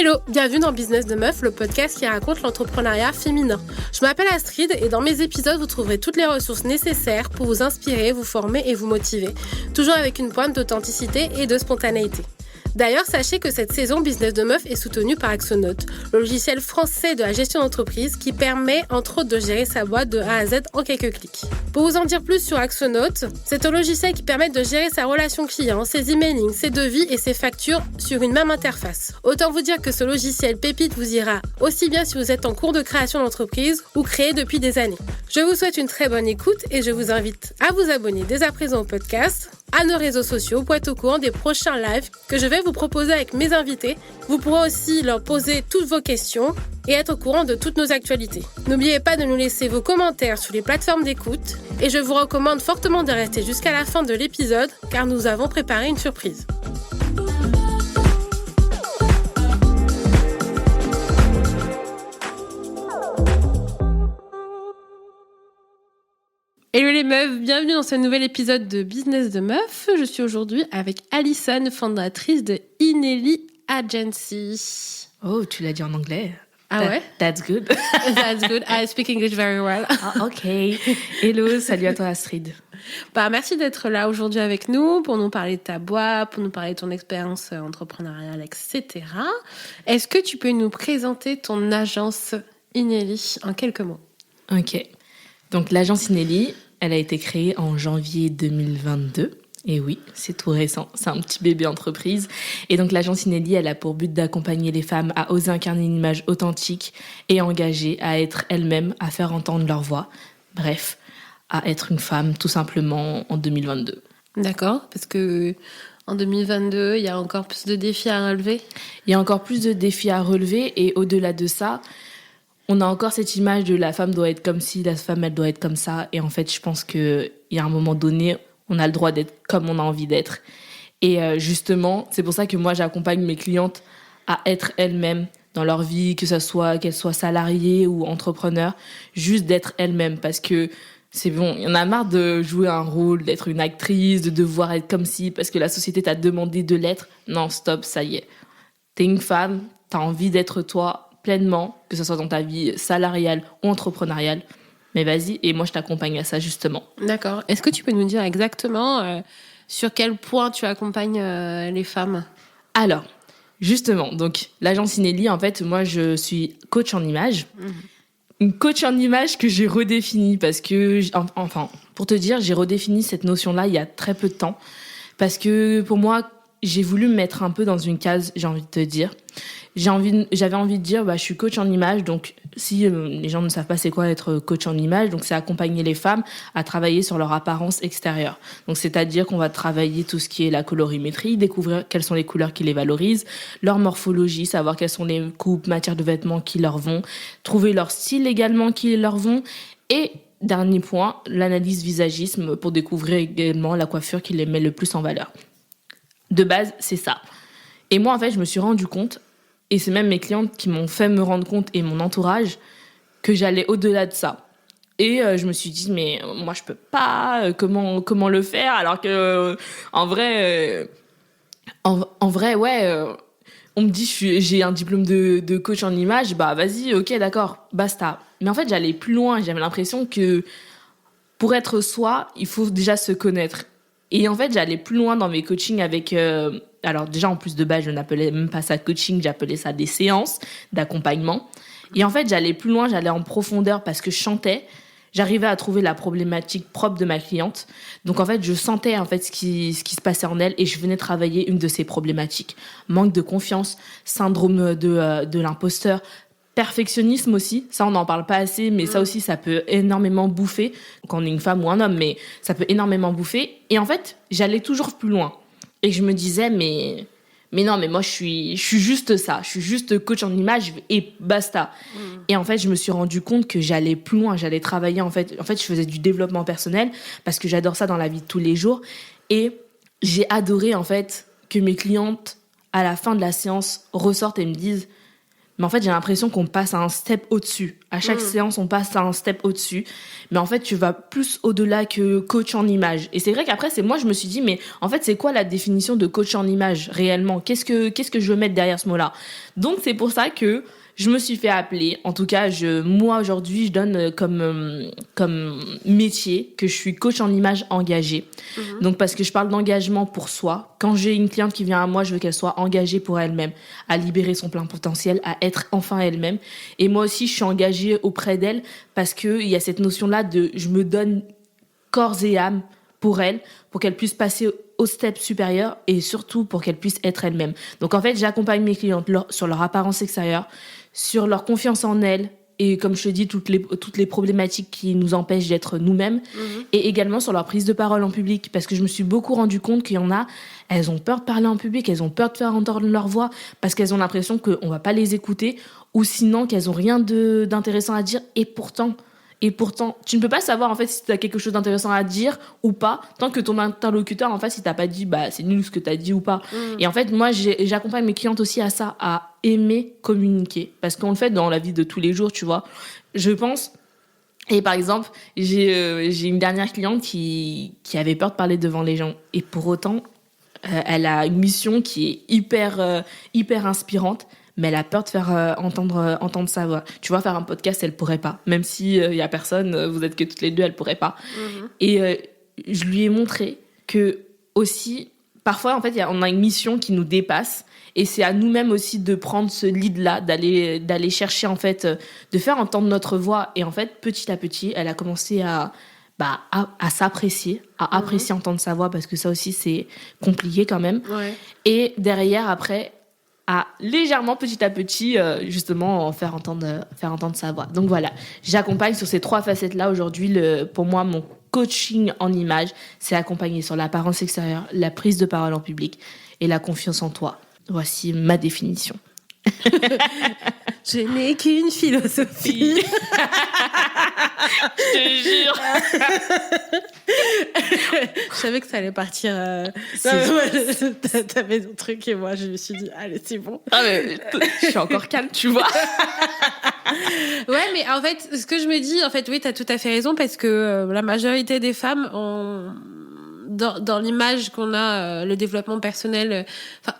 Hello, bienvenue dans Business de Meuf, le podcast qui raconte l'entrepreneuriat féminin. Je m'appelle Astrid et dans mes épisodes, vous trouverez toutes les ressources nécessaires pour vous inspirer, vous former et vous motiver, toujours avec une pointe d'authenticité et de spontanéité. D'ailleurs, sachez que cette saison Business de Meuf est soutenue par Axonote, le logiciel français de la gestion d'entreprise qui permet entre autres de gérer sa boîte de A à Z en quelques clics. Pour vous en dire plus sur Axonote, c'est un logiciel qui permet de gérer sa relation client, ses emailings, ses devis et ses factures sur une même interface. Autant vous dire que ce logiciel pépite vous ira aussi bien si vous êtes en cours de création d'entreprise ou créé depuis des années. Je vous souhaite une très bonne écoute et je vous invite à vous abonner dès à présent au podcast, à nos réseaux sociaux pour être au courant des prochains lives que je vais vous proposer avec mes invités. Vous pourrez aussi leur poser toutes vos questions et être au courant de toutes nos actualités. N'oubliez pas de nous laisser vos commentaires sur les plateformes d'écoute et je vous recommande fortement de rester jusqu'à la fin de l'épisode car nous avons préparé une surprise. Hello les meufs, bienvenue dans ce nouvel épisode de Business de Meuf. Je suis aujourd'hui avec Alison, fondatrice de Inelli Agency. Oh, tu l'as dit en anglais. Ah ouais? That's good. That's good. I speak English very well. Ah, ok. Hello, salut à toi Astrid. Merci d'être là aujourd'hui avec nous pour nous parler de ta boîte, pour nous parler de ton expérience entrepreneuriale, etc. Est-ce que tu peux nous présenter ton agence Inelli en quelques mots? Ok. Donc l'agence Inelli, elle a été créée en janvier 2022. Et oui, c'est tout récent, c'est un petit bébé entreprise. Et donc l'agence Inelli, elle a pour but d'accompagner les femmes à oser incarner une image authentique et engagée, à être elles-mêmes, à faire entendre leur voix. Bref, à être une femme tout simplement en 2022. D'accord, parce que en 2022, il y a encore plus de défis à relever. Il y a encore plus de défis à relever et au-delà de ça, on a encore cette image de la femme doit être comme ci, la femme elle doit être comme ça. Et en fait, je pense qu'il y a un moment donné, on a le droit d'être comme on a envie d'être. Et justement, c'est pour ça que moi, j'accompagne mes clientes à être elles-mêmes dans leur vie, que ce soit qu'elles soient salariées ou entrepreneurs, juste d'être elles-mêmes. Parce que c'est bon, il y en a marre de jouer un rôle, d'être une actrice, de devoir être comme ci, parce que la société t'a demandé de l'être. Non, stop, ça y est. T'es une femme, t'as envie d'être toi pleinement, que ce soit dans ta vie salariale ou entrepreneuriale. Mais vas-y, et moi je t'accompagne à ça justement. D'accord. Est-ce que tu peux nous dire exactement sur quel point tu accompagnes les femmes? Alors, justement, donc l'agence Inelli, en fait, moi je suis coach en image. Une coach en image que j'ai redéfinie parce que, enfin, pour te dire, j'ai redéfini cette notion-là il y a très peu de temps. Parce que pour moi, j'ai voulu me mettre un peu dans une case, j'ai envie de te dire. J'avais envie de dire, je suis coach en image, donc si les gens ne savent pas c'est quoi être coach en image, donc c'est accompagner les femmes à travailler sur leur apparence extérieure. Donc c'est-à-dire qu'on va travailler tout ce qui est la colorimétrie, découvrir quelles sont les couleurs qui les valorisent, leur morphologie, savoir quelles sont les coupes, matières de vêtements qui leur vont, trouver leur style également qui leur vont, et dernier point, l'analyse visagisme pour découvrir également la coiffure qui les met le plus en valeur. De base, c'est ça. Et moi, en fait, je me suis rendu compte, et c'est même mes clientes qui m'ont fait me rendre compte, et mon entourage, que j'allais au-delà de ça. Et je me suis dit, mais moi, je peux pas, comment le faire, alors que, en vrai, ouais, on me dit, j'ai un diplôme de coach en image, vas-y, ok, d'accord, basta. Mais en fait, j'allais plus loin, j'avais l'impression que pour être soi, il faut déjà se connaître. Et en fait, j'allais plus loin dans mes coachings avec... alors déjà, en plus de base, je n'appelais même pas ça coaching, j'appelais ça des séances d'accompagnement. Et en fait, j'allais plus loin, j'allais en profondeur parce que je chantais. J'arrivais à trouver la problématique propre de ma cliente. Donc en fait, je sentais en fait ce qui se passait en elle et je venais travailler une de ces problématiques. Manque de confiance, syndrome de l'imposteur, perfectionnisme aussi, ça on n'en parle pas assez, mais ça aussi ça peut énormément bouffer, quand on est une femme ou un homme, mais ça peut énormément bouffer. Et en fait, j'allais toujours plus loin. Et je me disais, mais non, mais moi je suis juste ça, je suis juste coach en image et basta. Et en fait, je me suis rendu compte que j'allais plus loin, j'allais travailler en fait, je faisais du développement personnel parce que j'adore ça dans la vie de tous les jours. Et j'ai adoré en fait que mes clientes, à la fin de la séance, ressortent et me disent, Mais en fait, j'ai l'impression qu'on passe à un step au-dessus. À chaque séance, on passe à un step au-dessus. Mais en fait, tu vas plus au-delà que coach en image. Et c'est vrai qu'après, moi, je me suis dit, mais en fait, c'est quoi la définition de coach en image réellement? Qu'est-ce que je veux mettre derrière ce mot-là? Donc, c'est pour ça que je me suis fait appeler. En tout cas, moi, aujourd'hui, je donne comme métier que je suis coach en image engagée. Donc, parce que je parle d'engagement pour soi. Quand j'ai une cliente qui vient à moi, je veux qu'elle soit engagée pour elle-même, à libérer son plein potentiel, à être enfin elle-même. Et moi aussi, je suis engagée auprès d'elle parce qu'il y a cette notion-là de je me donne corps et âme pour elle, pour qu'elle puisse passer au step supérieur et surtout pour qu'elle puisse être elle-même. Donc, en fait, j'accompagne mes clientes sur leur apparence extérieure, sur leur confiance en elles et, comme je te dis, toutes les problématiques qui nous empêchent d'être nous-mêmes et également sur leur prise de parole en public parce que je me suis beaucoup rendu compte qu'il y en a, elles ont peur de parler en public, elles ont peur de faire entendre leur voix parce qu'elles ont l'impression qu'on va pas les écouter ou sinon qu'elles ont rien d'intéressant à dire et pourtant, tu ne peux pas savoir en fait si tu as quelque chose d'intéressant à dire ou pas tant que ton interlocuteur en fait il t'a pas dit c'est nul ce que tu as dit ou pas. Et en fait moi j'accompagne mes clientes aussi à ça, à aimer communiquer parce qu'on le fait dans la vie de tous les jours, tu vois. Je pense. Et par exemple, j'ai une dernière cliente qui avait peur de parler devant les gens et pour autant elle a une mission qui est hyper inspirante. Mais elle a peur de faire entendre sa voix. Tu vois, faire un podcast, elle pourrait pas. Même si y a personne, vous êtes que toutes les deux, elle pourrait pas. Et je lui ai montré que aussi, parfois, en fait, on a une mission qui nous dépasse. Et c'est à nous-mêmes aussi de prendre ce lead-là, d'aller chercher, en fait, de faire entendre notre voix. Et en fait, petit à petit, elle a commencé à s'apprécier, à apprécier entendre sa voix, parce que ça aussi, c'est compliqué quand même. Ouais. Et derrière, après, à légèrement, petit à petit, justement, faire entendre sa voix. Donc voilà, j'accompagne sur ces 3 facettes-là. Aujourd'hui, pour moi, mon coaching en image, c'est accompagner sur l'apparence extérieure, la prise de parole en public et la confiance en toi. Voici ma définition. Je n'ai qu'une philosophie. Je te jure. Je savais que ça allait partir. T'avais ton truc et moi je me suis dit allez c'est bon. Ah mais je suis encore calme, tu vois. Ouais, mais en fait ce que je me dis, en fait oui t'as tout à fait raison parce que la majorité des femmes ont dans l'image qu'on a, le développement personnel,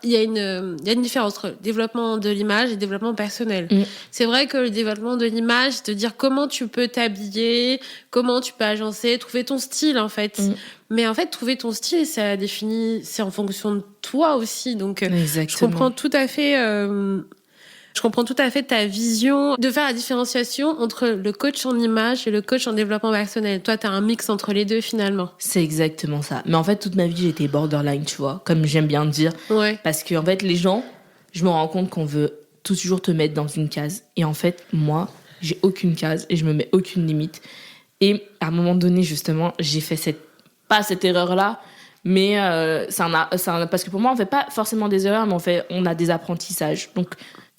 il y a une différence entre le développement de l'image et le développement personnel. C'est vrai que le développement de l'image, c'est de dire comment tu peux t'habiller, comment tu peux agencer, trouver ton style, en fait. Mais en fait, trouver ton style, c'est en fonction de toi aussi. Donc, je comprends tout à fait, ta vision de faire la différenciation entre le coach en image et le coach en développement personnel. Toi, t'as un mix entre les deux, finalement. C'est exactement ça. Mais en fait, toute ma vie, j'étais borderline, tu vois, comme j'aime bien dire. Ouais. Parce que, en fait, les gens, je me rends compte qu'on veut toujours te mettre dans une case. Et en fait, moi, j'ai aucune case et je me mets aucune limite. Et à un moment donné, justement, j'ai fait pas cette erreur-là, mais parce que pour moi, on fait pas forcément des erreurs, mais on a des apprentissages. Donc,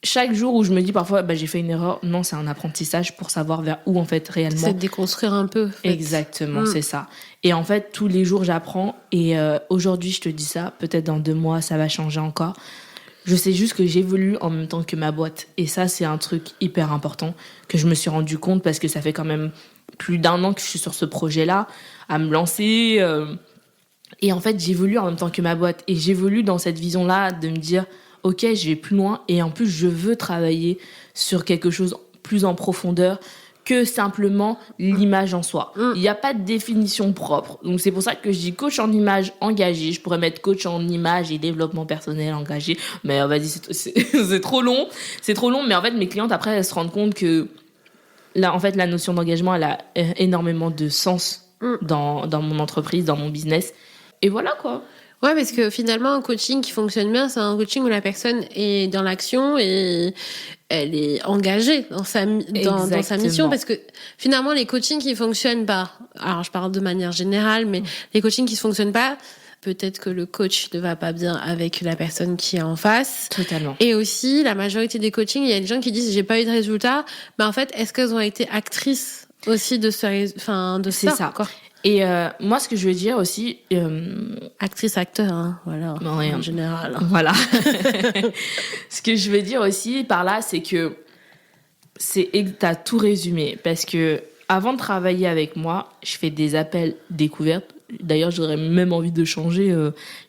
chaque jour où je me dis parfois j'ai fait une erreur, non, c'est un apprentissage pour savoir vers où en fait réellement. C'est de déconstruire un peu. En fait. Exactement, c'est ça. Et en fait, tous les jours j'apprends et aujourd'hui je te dis ça, peut-être dans 2 mois ça va changer encore. Je sais juste que j'évolue en même temps que ma boîte et ça c'est un truc hyper important que je me suis rendu compte parce que ça fait quand même plus d'1 an que je suis sur ce projet-là, à me lancer et en fait j'évolue en même temps que ma boîte et j'évolue dans cette vision-là de me dire ok, je vais plus loin et en plus je veux travailler sur quelque chose plus en profondeur que simplement l'image en soi. Il n'y a pas de définition propre. Donc c'est pour ça que je dis coach en image engagé. Je pourrais mettre coach en image et développement personnel engagé. Mais vas-y, c'est trop long. C'est trop long. Mais en fait, mes clientes, après, elles se rendent compte que là, en fait, la notion d'engagement, elle a énormément de sens dans mon entreprise, dans mon business. Et voilà, quoi. Ouais, parce que finalement, un coaching qui fonctionne bien, c'est un coaching où la personne est dans l'action et elle est engagée dans sa mission. Parce que finalement, les coachings qui fonctionnent pas, alors je parle de manière générale, mais les coachings qui ne fonctionnent pas, peut-être que le coach ne va pas bien avec la personne qui est en face. Totalement. Et aussi, la majorité des coachings, il y a des gens qui disent j'ai pas eu de résultat, mais en fait, est-ce qu'elles ont été actrices aussi de c'est ça, quoi. Et moi, ce que je veux dire aussi... Actrice, acteur, hein, voilà, ouais, en général. Voilà. Ce que je veux dire aussi par là, c'est que t'as tout résumé. Parce que avant de travailler avec moi, je fais des appels découvertes. D'ailleurs, j'aurais même envie de changer.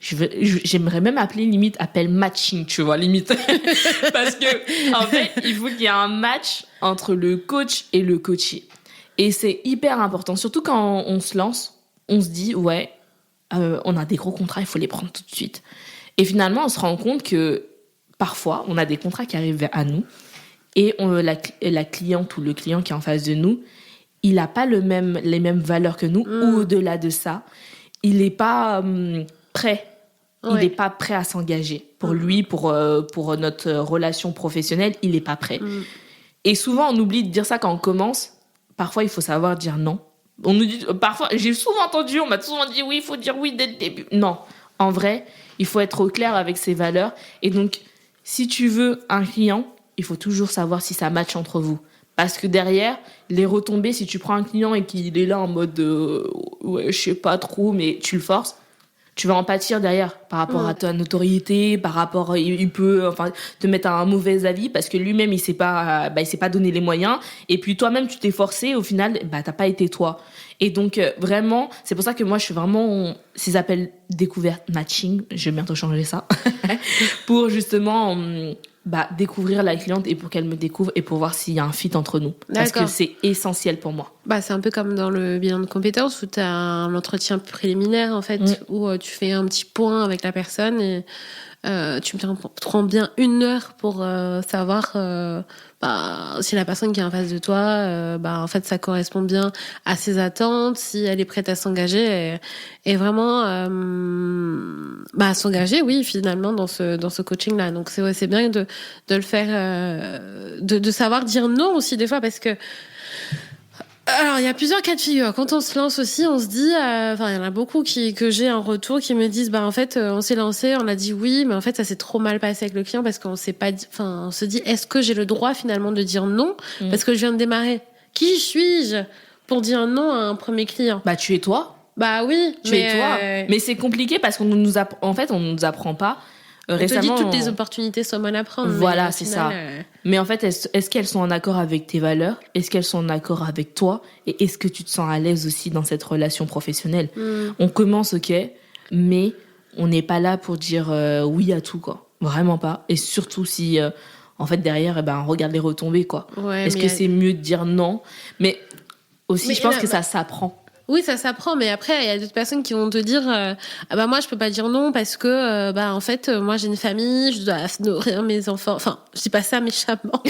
J'aimerais même appeler limite appel matching, tu vois, limite. Parce que, en fait, il faut qu'il y ait un match entre le coach et le coaché. Et c'est hyper important. Surtout quand on se lance, on se dit, ouais, on a des gros contrats, il faut les prendre tout de suite. Et finalement, on se rend compte que parfois, on a des contrats qui arrivent à nous et la cliente ou le client qui est en face de nous, il n'a pas les mêmes valeurs que nous, ou au-delà de ça, il n'est pas prêt. Ouais. Il n'est pas prêt à s'engager. Pour lui, pour notre relation professionnelle, il n'est pas prêt. Et souvent, on oublie de dire ça quand on commence. Parfois, il faut savoir dire non. On nous dit, parfois, j'ai souvent entendu, on m'a souvent dit oui, il faut dire oui dès le début. Non, en vrai, il faut être au clair avec ses valeurs. Et donc, si tu veux un client, il faut toujours savoir si ça match entre vous. Parce que derrière, les retombées, si tu prends un client et qu'il est là en mode ouais, je sais pas trop, mais tu le forces, tu vas en pâtir derrière par rapport à ta notoriété, par rapport il peut te mettre un mauvais avis parce que lui-même il s'est pas donné les moyens et puis toi-même tu t'es forcé, au final t'as pas été toi. Et donc vraiment, c'est pour ça que moi je suis vraiment ces appels découvertes matching, je vais bientôt changer ça pour justement découvrir la cliente et pour qu'elle me découvre et pour voir s'il y a un fit entre nous. D'accord. Parce que c'est essentiel pour moi. C'est un peu comme dans le bilan de compétences où tu as un entretien préliminaire en fait, où tu fais un petit point avec la personne et tu prends bien 1 heure pour savoir si la personne qui est en face de toi, en fait, ça correspond bien à ses attentes, si elle est prête à s'engager et vraiment s'engager, oui, finalement, dans ce coaching-là. Donc, c'est bien de le faire, de savoir dire non aussi des fois parce que alors, il y a plusieurs cas de figure. Quand on se lance aussi, on se dit, il y en a beaucoup que j'ai en retour qui me disent, en fait, on s'est lancé, on a dit oui, mais en fait, ça s'est trop mal passé avec le client parce qu'on s'est pas, on se dit, est-ce que j'ai le droit finalement de dire non parce que je viens de démarrer? Qui suis-je pour dire non à un premier client? Tu es toi. Oui. Tu es toi. Mais c'est compliqué parce qu'on nous apprend pas. Récemment, on te dit toutes les opportunités sont bonnes à prendre. Voilà, c'est ça. Mais en fait, est-ce qu'elles sont en accord avec tes valeurs? Est-ce qu'elles sont en accord avec toi? Et est-ce que tu te sens à l'aise aussi dans cette relation professionnelle? On commence, ok, mais on n'est pas là pour dire oui à tout, quoi. Vraiment pas. Et surtout si, en fait, derrière, on regarde les retombées, quoi. Ouais, est-ce que c'est mieux de dire non? Mais aussi, je pense que ça s'apprend. Oui, ça s'apprend, mais après, il y a d'autres personnes qui vont te dire moi, je peux pas dire non parce que, en fait, moi, j'ai une famille, je dois nourrir mes enfants. Enfin, je dis pas ça méchamment.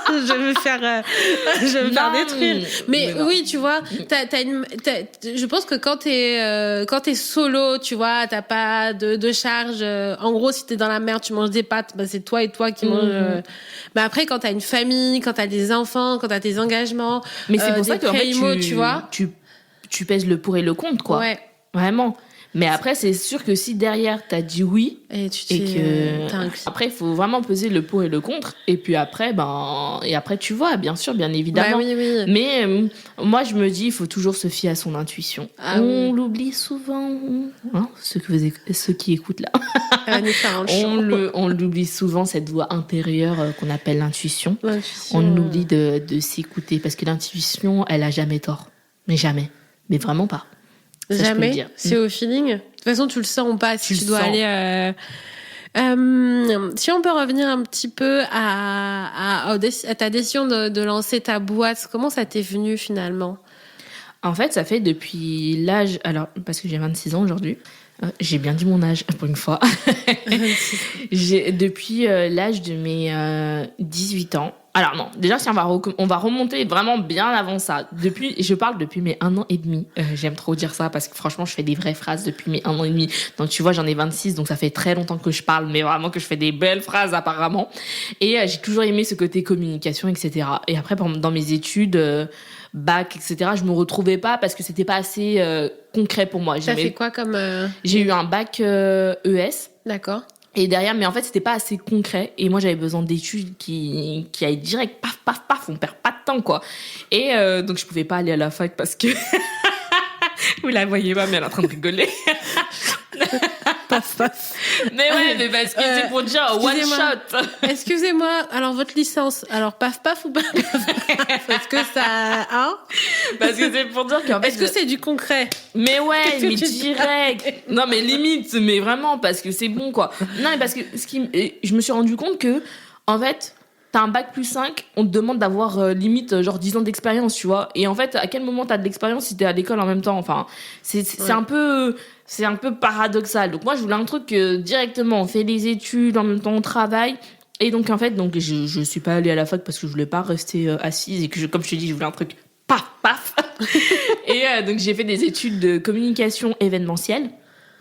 Je vais me faire détruire. Mais oui, tu vois, je pense que quand t'es solo, tu vois, t'as pas de charge. En gros, si t'es dans la merde, tu manges des pâtes, c'est toi et toi qui manges. Mais après, quand t'as une famille, quand t'as des enfants, quand t'as tes engagements, mais c'est pour ça que en fait, tu vois, tu pèses le pour et le contre, quoi. Ouais. Vraiment. Mais après, c'est sûr que si derrière, t'as dit oui, après, il faut vraiment peser le pour et le contre. Et puis après, tu vois, bien sûr, bien évidemment. Oui. Mais moi, je me dis, il faut toujours se fier à son intuition. On l'oublie souvent. Hein, ceux qui écoutent là. On l'oublie souvent, cette voix intérieure qu'on appelle l'intuition. On oublie de s'écouter parce que l'intuition, elle a jamais tort. Mais jamais. Mais vraiment pas. Ça, jamais, c'est au feeling. De toute façon, tu le sens ou pas si tu dois aller. Si on peut revenir un petit peu à ta décision de lancer ta boîte, comment ça t'est venu finalement? En fait, ça fait depuis l'âge. Alors, parce que j'ai 26 ans aujourd'hui. J'ai bien dit mon âge pour une fois. Depuis l'âge de mes 18 ans. Alors non, déjà si on va remonter vraiment bien avant ça. Je parle depuis mes 1 an et demi. J'aime trop dire ça parce que franchement, je fais des vraies phrases depuis mes 1 an et demi. Donc tu vois, j'en ai 26, donc ça fait très longtemps que je parle, mais vraiment que je fais des belles phrases apparemment. Et j'ai toujours aimé ce côté communication, etc. Et après, dans mes études, bac, etc., je me retrouvais pas parce que c'était pas assez concret pour moi. T'as fait quoi comme J'ai eu un bac ES. D'accord. Et derrière, mais en fait, c'était pas assez concret. Et moi, j'avais besoin d'études qui aillent direct, paf, paf, paf, on perd pas de temps, quoi. Et donc, je pouvais pas aller à la fac parce que... Vous la voyez pas, mais elle est en train de rigoler. Paf, paf. Mais ouais, mais parce que c'est pour dire one shot. Excusez-moi, alors votre licence, alors paf, paf ou pas paf? Est-ce que ça... Hein? Parce que c'est pour dire qu'en fait... Est-ce que c'est du concret? Mais ouais, Qu'est-ce que mais tu direct. Non, mais limite, mais vraiment, parce que c'est bon, quoi. Non, mais parce que je me suis rendu compte que, en fait, t'as un bac plus 5, on te demande d'avoir limite genre 10 ans d'expérience, tu vois. Et en fait, à quel moment t'as de l'expérience si t'es à l'école en même temps? Enfin, c'est un peu... C'est un peu paradoxal. Donc moi, je voulais un truc que directement, on fait les études, en même temps, on travaille. Et donc, en fait, je suis pas allée à la fac parce que je voulais pas rester assise et que, comme je te dis, je voulais un truc paf, paf. Et donc, j'ai fait des études de communication événementielle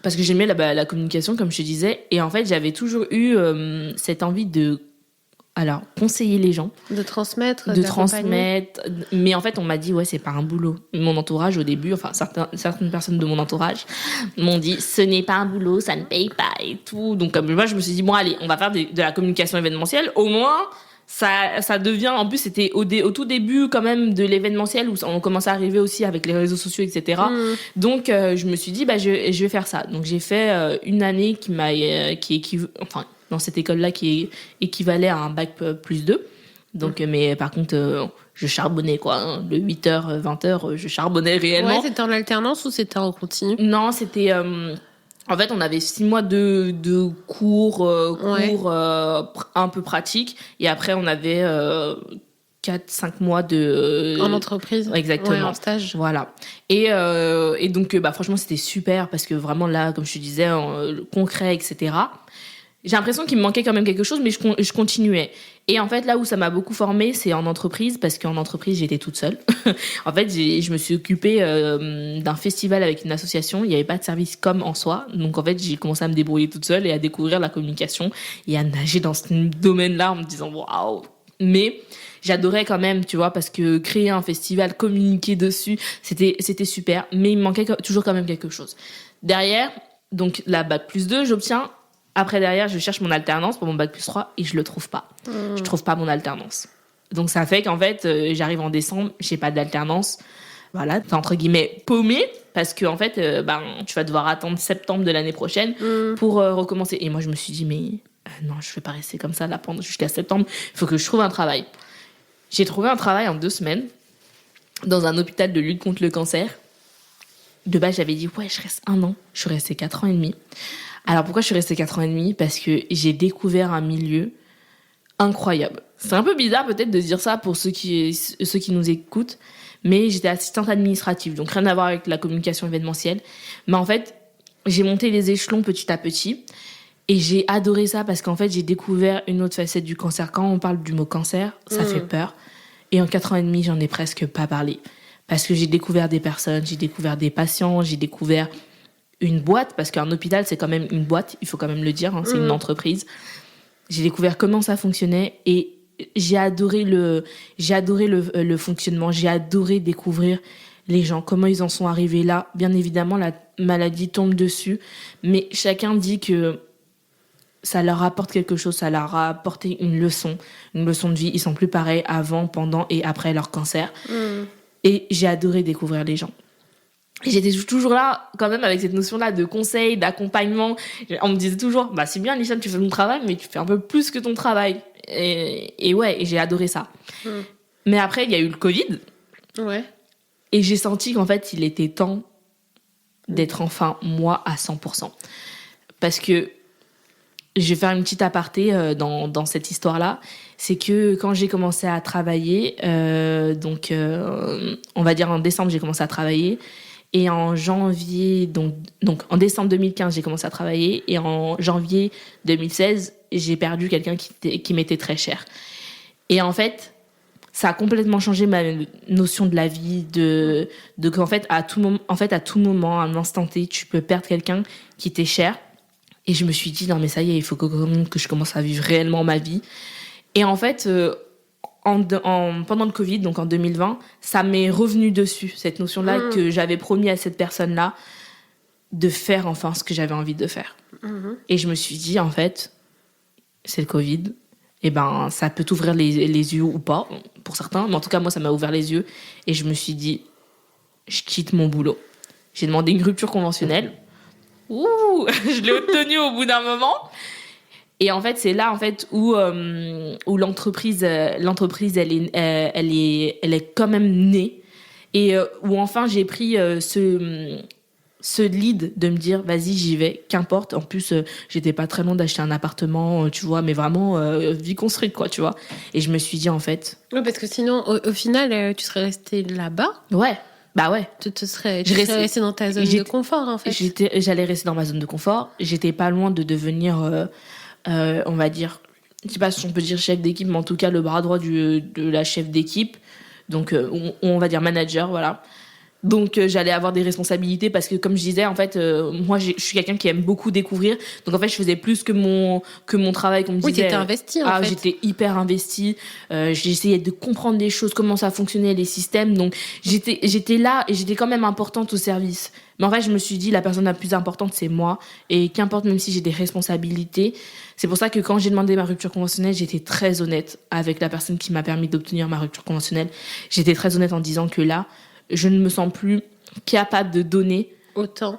parce que j'aimais la communication, comme je te disais. Et en fait, j'avais toujours eu cette envie de conseiller les gens. De transmettre. Mais en fait, on m'a dit, ouais, c'est pas un boulot. Mon entourage, au début, enfin, certaines personnes de mon entourage m'ont dit, ce n'est pas un boulot, ça ne paye pas et tout. Donc, comme moi, je me suis dit, bon, allez, on va faire de la communication événementielle. Au moins, ça devient, en plus, c'était au tout début, quand même, de l'événementiel où on commençait à arriver aussi avec les réseaux sociaux, etc. Donc, je me suis dit, je vais faire ça. Donc, j'ai fait une année dans cette école-là qui équivalait à un bac plus 2. Donc, mais par contre, je charbonnais, quoi. Hein. De 8h, 20h, je charbonnais réellement. Ouais, c'était en alternance ou c'était en continu? Non, c'était... en fait, on avait 6 mois de cours un peu pratiques. Et après, on avait 4-5 mois de... En entreprise. Exactement. Ouais, en stage. Voilà. Et donc, franchement, c'était super parce que vraiment, là, comme je te disais, le concret, etc., j'ai l'impression qu'il me manquait quand même quelque chose, mais je continuais. Et en fait, là où ça m'a beaucoup formée, c'est en entreprise, parce qu'en entreprise, j'étais toute seule. En fait, je me suis occupée d'un festival avec une association. Il n'y avait pas de service com en soi. Donc, en fait, j'ai commencé à me débrouiller toute seule et à découvrir la communication et à nager dans ce domaine-là en me disant « waouh !» Mais j'adorais quand même, tu vois, parce que créer un festival, communiquer dessus, c'était super. Mais il me manquait toujours quand même quelque chose. Derrière, donc la bac plus 2, j'obtiens. Après, derrière, je cherche mon alternance pour mon bac plus 3 et je le trouve pas. Je trouve pas mon alternance. Donc, ça fait qu'en fait, j'arrive en décembre, j'ai pas d'alternance. Voilà, t'es entre guillemets paumé parce que, en fait, tu vas devoir attendre septembre de l'année prochaine pour recommencer. Et moi, je me suis dit, mais non, je vais pas rester comme ça là jusqu'à septembre. Il faut que je trouve un travail. J'ai trouvé un travail en 2 semaines dans un hôpital de lutte contre le cancer. De base, j'avais dit, ouais, je reste 1 an. Je suis restée 4 ans et demi. Alors, pourquoi je suis restée 4 ans et demi? Parce que j'ai découvert un milieu incroyable. C'est un peu bizarre peut-être de dire ça pour ceux qui nous écoutent, mais j'étais assistante administrative, donc rien à voir avec la communication événementielle. Mais en fait, j'ai monté les échelons petit à petit et j'ai adoré ça parce qu'en fait, j'ai découvert une autre facette du cancer. Quand on parle du mot cancer, ça fait peur. Et en 4 ans et demi, j'en ai presque pas parlé. Parce que j'ai découvert des personnes, j'ai découvert des patients, j'ai découvert une boîte, parce qu'un hôpital, c'est quand même une boîte, il faut quand même le dire, hein, c'est une entreprise. J'ai découvert comment ça fonctionnait et j'ai adoré le fonctionnement, j'ai adoré découvrir les gens, comment ils en sont arrivés là. Bien évidemment, la maladie tombe dessus, mais chacun dit que ça leur apporte quelque chose, ça leur a apporté une leçon de vie. Ils sont plus pareils avant, pendant et après leur cancer. Et j'ai adoré découvrir les gens. Et j'étais toujours là, quand même, avec cette notion-là de conseil, d'accompagnement. On me disait toujours, c'est bien, Lisa, tu fais ton travail, mais tu fais un peu plus que ton travail. Et ouais, et j'ai adoré ça. Mais après, il y a eu le Covid. Ouais. Et j'ai senti qu'en fait, il était temps d'être enfin moi à 100%. Parce que, je vais faire une petite aparté dans cette histoire-là. C'est que quand j'ai commencé à travailler, on va dire en décembre, j'ai commencé à travailler. Et en janvier, donc en décembre 2015, j'ai commencé à travailler. Et en janvier 2016, j'ai perdu quelqu'un qui m'était très cher. Et en fait, ça a complètement changé ma notion de la vie, de qu'en fait, à tout moment, à un instant T, tu peux perdre quelqu'un qui t'est cher. Et je me suis dit, non mais ça y est, il faut que je commence à vivre réellement ma vie. Et en fait, pendant le Covid, donc en 2020, ça m'est revenu dessus, cette notion-là que j'avais promis à cette personne-là. de faire enfin ce que j'avais envie de faire. Et je me suis dit, en fait, c'est le Covid. Et ben, ça peut t'ouvrir les yeux ou pas, pour certains. Mais en tout cas, moi, ça m'a ouvert les yeux. Et je me suis dit, je quitte mon boulot. J'ai demandé une rupture conventionnelle. Ouh, je l'ai obtenue au bout d'un moment. Et en fait, c'est là en fait où l'entreprise elle est quand même née et où enfin j'ai pris ce lead de me dire vas-y j'y vais, qu'importe. En plus j'étais pas très loin d'acheter un appartement, tu vois, mais vraiment vie construite quoi, tu vois. Et je me suis dit en fait. Ouais, parce que sinon au final tu serais resté là-bas. Ouais. Bah ouais. Tu serais resté dans ta zone de confort en fait. J'allais rester dans ma zone de confort. J'étais pas loin de devenir on va dire, je sais pas si on peut dire chef d'équipe, mais en tout cas le bras droit de la chef d'équipe. Donc on va dire manager, voilà. Donc j'allais avoir des responsabilités parce que comme je disais en fait moi je suis quelqu'un qui aime beaucoup découvrir, donc en fait je faisais plus que mon travail qu'on me disait. Oui, t'étais investie en fait. J'étais hyper investie, j'essayais de comprendre les choses, comment ça fonctionnait les systèmes, donc j'étais là et j'étais quand même importante au service. Mais en fait je me suis dit la personne la plus importante c'est moi, et qu'importe, même si j'ai des responsabilités. C'est pour ça que quand j'ai demandé ma rupture conventionnelle, j'étais très honnête avec la personne qui m'a permis d'obtenir ma rupture conventionnelle. J'étais très honnête en disant que là je ne me sens plus capable de donner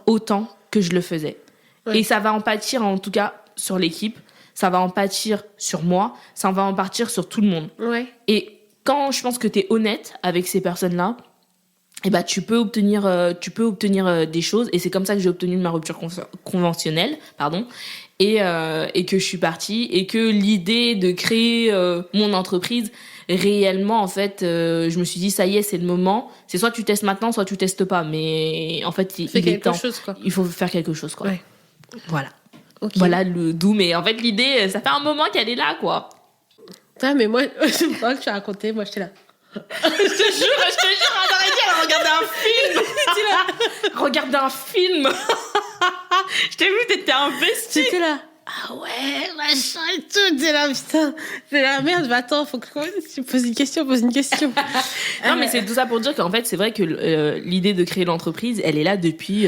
autant que je le faisais. Ouais. Et ça va en pâtir, en tout cas, sur l'équipe. Ça va en pâtir sur moi. Ça va en pâtir sur tout le monde. Ouais. Et quand je pense que tu es honnête avec ces personnes-là, eh ben, tu peux obtenir des choses. Et c'est comme ça que j'ai obtenu ma rupture conventionnelle, pardon. Et que je suis partie. Et que l'idée de créer mon entreprise, réellement, en fait, je me suis dit, ça y est, c'est le moment. C'est soit tu testes maintenant, soit tu testes pas. Mais en fait, il est temps. Il faut faire quelque chose, quoi. Ouais. Voilà. Okay. Voilà le d'où. Mais en fait, l'idée, ça fait un moment qu'elle est là, quoi. Ah, mais moi, je crois que tu as raconté, moi, j'étais là. je te jure, on aurait dit, elle regardait un film. Regarde un film. Je t'ai vu, t'étais investie. J'étais là. Ah ouais, machin et tout. T'es là, putain. C'est la merde. Mais attends, faut que tu poses une question. Non, mais c'est tout ça pour dire qu'en fait, c'est vrai que l'idée de créer l'entreprise, elle est là depuis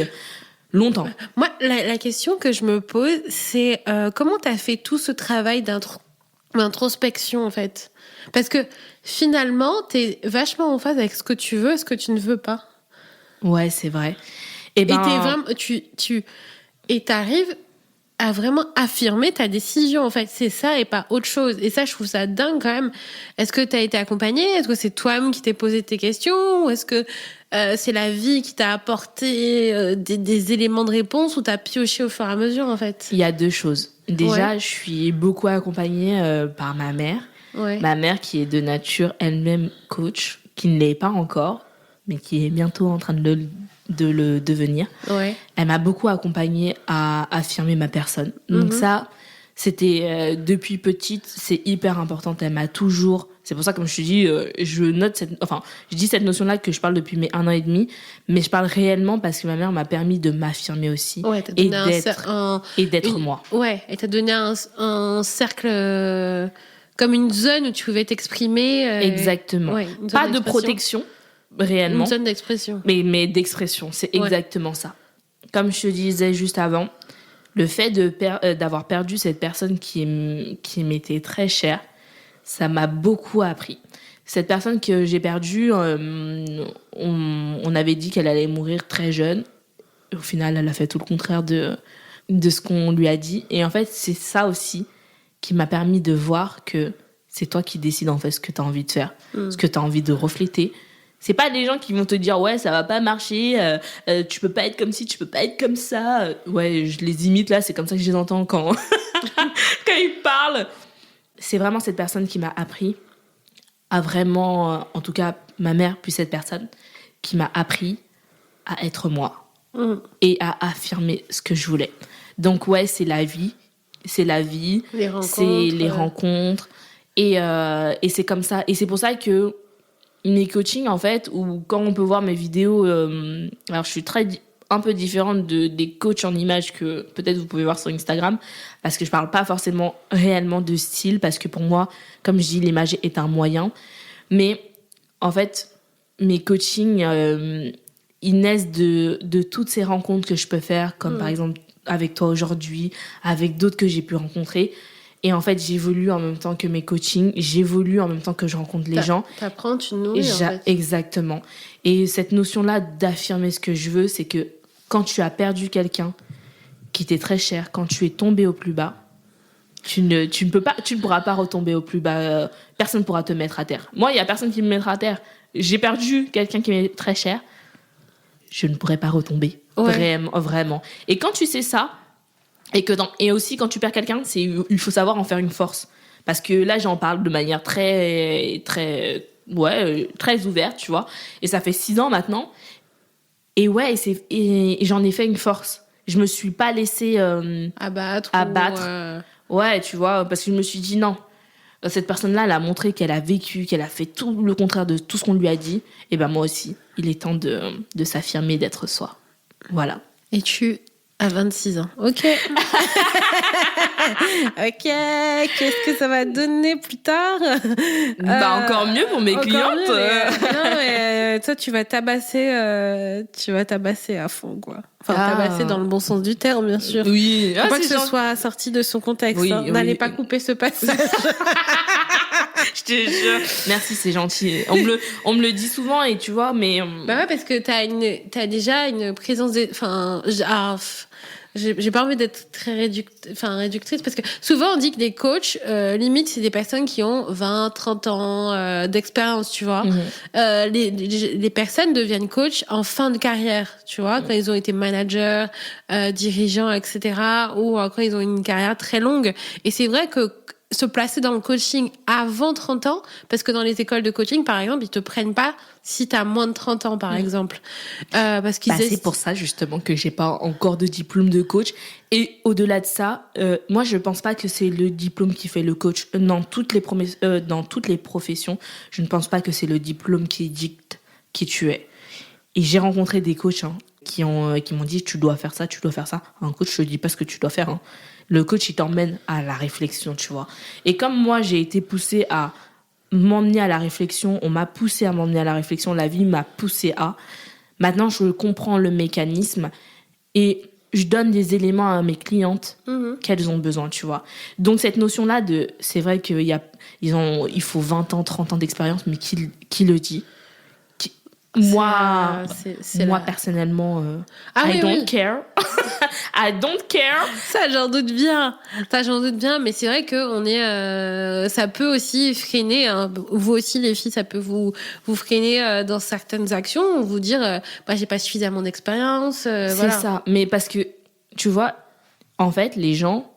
longtemps. Moi, la question que je me pose, c'est comment t'as fait tout ce travail d'introspection, en fait? Parce que finalement, t'es vachement en phase avec ce que tu veux et ce que tu ne veux pas. Ouais, c'est vrai. Et t'es vraiment, et t'arrives à vraiment affirmer ta décision, en fait. C'est ça et pas autre chose. Et ça, je trouve ça dingue quand même. Est-ce que t'as été accompagnée? Est-ce que c'est toi-même qui t'es posé tes questions? Ou est-ce que c'est la vie qui t'a apporté des éléments de réponse, ou t'as pioché au fur et à mesure, en fait? Il y a deux choses. Déjà, je suis beaucoup accompagnée par ma mère. Ouais. Ma mère qui est de nature elle-même coach, qui ne l'est pas encore, mais qui est bientôt en train de le devenir. Ouais. Elle m'a beaucoup accompagnée à affirmer ma personne. Donc ça, c'était depuis petite, c'est hyper important. Elle m'a toujours... C'est pour ça, comme je te dis, je dis cette notion-là que je parle depuis mes 1 an et demi, mais je parle réellement parce que ma mère m'a permis de m'affirmer aussi, ouais, et d'être moi. Ouais, elle t'a donné un cercle... comme une zone où tu pouvais t'exprimer. Exactement. Ouais, pas de protection, réellement. Une zone d'expression. Mais d'expression, c'est exactement ça. Comme je te disais juste avant, le fait d'avoir perdu cette personne qui m'était très chère, ça m'a beaucoup appris. Cette personne que j'ai perdue, on avait dit qu'elle allait mourir très jeune. Au final, elle a fait tout le contraire de ce qu'on lui a dit. Et en fait, c'est ça aussi qui m'a permis de voir que c'est toi qui décides en fait ce que tu as envie de faire, ce que tu as envie de refléter. C'est pas des gens qui vont te dire ouais, ça va pas marcher, tu peux pas être comme ci, tu peux pas être comme ça. Ouais, je les imite là, c'est comme ça que je les entends quand quand ils parlent. C'est vraiment cette personne qui m'a appris à vraiment, en tout cas ma mère puis cette personne qui m'a appris à être moi et à affirmer ce que je voulais. Donc ouais, c'est la vie. C'est la vie, c'est les rencontres. Et c'est comme ça. Et c'est pour ça que mes coachings, en fait, ou quand on peut voir mes vidéos... alors, je suis un peu différente des coachs en images que peut-être vous pouvez voir sur Instagram, parce que je parle pas forcément réellement de style, parce que pour moi, comme je dis, l'image est un moyen. Mais en fait, mes coachings... ils naissent de toutes ces rencontres que je peux faire, comme par exemple avec toi aujourd'hui, avec d'autres que j'ai pu rencontrer. Et en fait, j'évolue en même temps que mes coachings, j'évolue en même temps que je rencontre les gens. T'apprends, tu nourris, en fait. Exactement. Et cette notion-là d'affirmer ce que je veux, c'est que quand tu as perdu quelqu'un qui t'est très cher, quand tu es tombé au plus bas, tu ne pourras pas retomber au plus bas. Personne ne pourra te mettre à terre. Moi, il y a personne qui me mettra à terre. J'ai perdu quelqu'un qui m'est très cher. Je ne pourrais pas retomber. Ouais. Vraiment. Et quand tu sais ça, et aussi quand tu perds quelqu'un, il faut savoir en faire une force. Parce que là, j'en parle de manière très ouverte, tu vois. Et ça fait 6 ans maintenant. Et ouais, et j'en ai fait une force. Je me suis pas laissée abattre. Ouais, tu vois, parce que je me suis dit non. Cette personne-là, elle a montré qu'elle a vécu, qu'elle a fait tout le contraire de tout ce qu'on lui a dit. Et ben moi aussi, il est temps de s'affirmer, d'être soi. Voilà. Et tu as 26 ans. Ok. Ok. Qu'est-ce que ça va donner plus tard? Encore mieux pour mes clientes. Non, mais toi, tu vas tabasser à fond, quoi. Enfin, tabasser dans le bon sens du terme, bien sûr. Oui. Faut pas que ce soit sorti de son contexte. Oui, N'allez pas couper ce passage. Je te jure. Merci, c'est gentil. On me le dit souvent et tu vois, mais... Bah ouais, parce que t'as déjà une présence j'ai pas envie d'être très réductrice parce que souvent on dit que les coachs limite c'est des personnes qui ont 20, 30 ans d'expérience, tu vois. Les personnes deviennent coachs en fin de carrière, tu vois, quand ils ont été managers, dirigeants, etc., ou quand ils ont une carrière très longue. Et c'est vrai que se placer dans le coaching avant 30 ans, parce que dans les écoles de coaching, par exemple, ils te prennent pas si t'as moins de 30 ans, par exemple. Parce qu'ils c'est pour ça, justement, que j'ai pas encore de diplôme de coach. Et au-delà de ça, moi, je pense pas que c'est le diplôme qui fait le coach. Dans toutes les professions, je ne pense pas que c'est le diplôme qui dicte qui tu es. Et j'ai rencontré des coachs qui m'ont dit, tu dois faire ça, tu dois faire ça. Un coach, je te dis pas ce que tu dois faire, Le coach, il t'emmène à la réflexion, tu vois. Et comme moi, j'ai été poussée à m'emmener à la réflexion, on m'a poussée à m'emmener à la réflexion, la vie m'a poussée à... Maintenant, je comprends le mécanisme et je donne des éléments à mes clientes qu'elles ont besoin, tu vois. Donc, cette notion-là c'est vrai qu'il faut 20 ans, 30 ans d'expérience, mais qui le dit? Moi, personnellement, I don't care. I don't care. Ça, j'en doute bien. Mais c'est vrai que ça peut aussi freiner, vous aussi, les filles, ça peut vous freiner dans certaines actions, vous dire, j'ai pas suffisamment d'expérience. C'est ça. Mais parce que, tu vois, en fait, les gens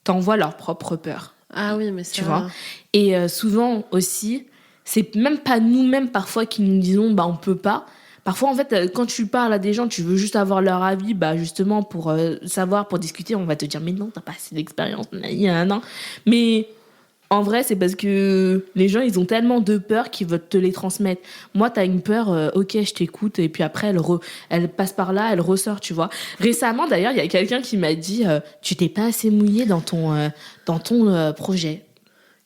t'envoient leur propre peur. Ah oui, mais ça... Tu vois. Et souvent aussi, c'est même pas nous-mêmes parfois qui nous disons on peut pas. Parfois en fait quand tu parles à des gens, tu veux juste avoir leur avis, justement pour savoir, pour discuter, on va te dire mais non, t'as pas assez d'expérience, non. Mais en vrai, c'est parce que les gens, ils ont tellement de peur qu'ils veulent te les transmettre. Moi, t'as une peur, ok, je t'écoute, et puis après, elle passe par là, elle ressort, tu vois. Récemment, d'ailleurs, il y a quelqu'un qui m'a dit, tu t'es pas assez mouillé dans ton projet.